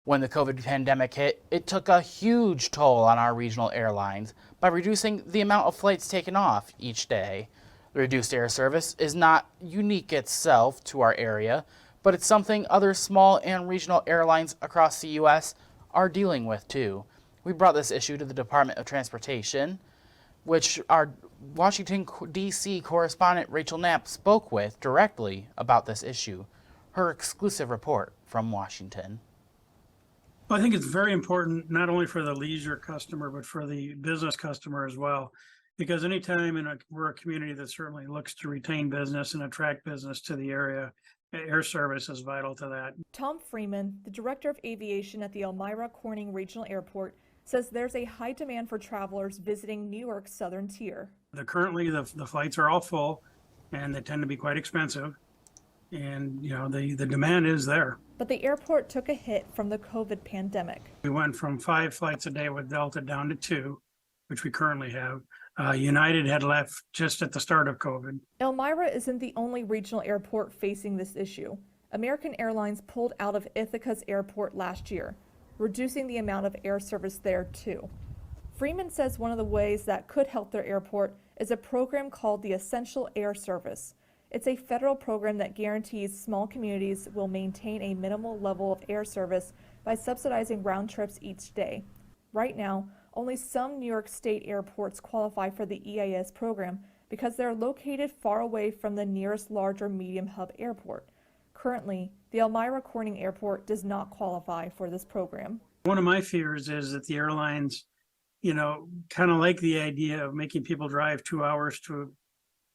When the COVID pandemic hit, it took a huge toll on our regional airlines by reducing the amount of flights taken off each day. The reduced air service is not unique itself to our area, but it's something other small and regional airlines across the U.S. are dealing with too. We brought this issue to the Department of Transportation, which our Washington, D.C. correspondent Rachel Knapp spoke with directly about this issue. Her exclusive report from Washington. Well, I think it's very important, not only for the leisure customer, but for the business customer as well. Because anytime we're a community that certainly looks to retain business and attract business to the area, air service is vital to that. Tom Freeman, the director of aviation at the Elmira Corning Regional Airport, says there's a high demand for travelers visiting New York's southern tier. Currently, the flights are all full, and they tend to be quite expensive. And, the demand is there. But the airport took a hit from the COVID pandemic. We went from 5 flights a day with Delta down to 2, which we currently have. United had left just at the start of COVID. Elmira isn't the only regional airport facing this issue. American Airlines pulled out of Ithaca's airport last year, reducing the amount of air service there too. Freeman says one of the ways that could help their airport is a program called the Essential Air Service. It's a federal program that guarantees small communities will maintain a minimal level of air service by subsidizing round trips each day. Right now, only some New York State airports qualify for the EAS program because they're located far away from the nearest large or medium hub airport. Currently, the Elmira Corning Airport does not qualify for this program. One of my fears is that the airlines, kind of like the idea of making people drive 2 hours to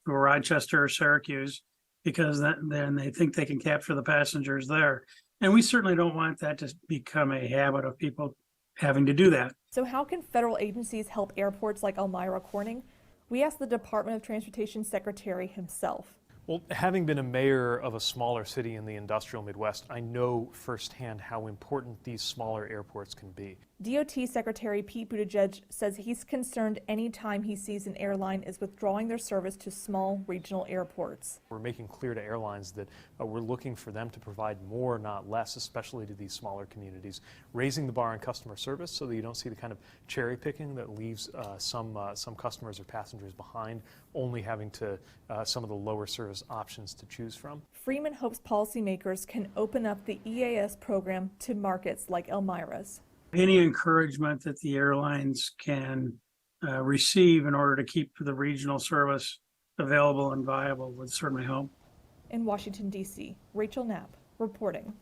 Rochester or Syracuse, because then they think they can capture the passengers there. And we certainly don't want that to become a habit of people having to do that. So how can federal agencies help airports like Elmira Corning? We asked the Department of Transportation Secretary himself. Well, having been a mayor of a smaller city in the industrial Midwest, I know firsthand how important these smaller airports can be. DOT Secretary Pete Buttigieg says he's concerned any time he sees an airline is withdrawing their service to small regional airports. We're making clear to airlines that we're looking for them to provide more, not less, especially to these smaller communities, raising the bar on customer service so that you don't see the kind of cherry picking that leaves some customers or passengers behind, only having to some of the lower service options to choose from. Freeman hopes policymakers can open up the EAS program to markets like Elmira's. Any encouragement that the airlines can receive in order to keep the regional service available and viable would certainly help. In Washington, D.C., Rachel Knapp reporting.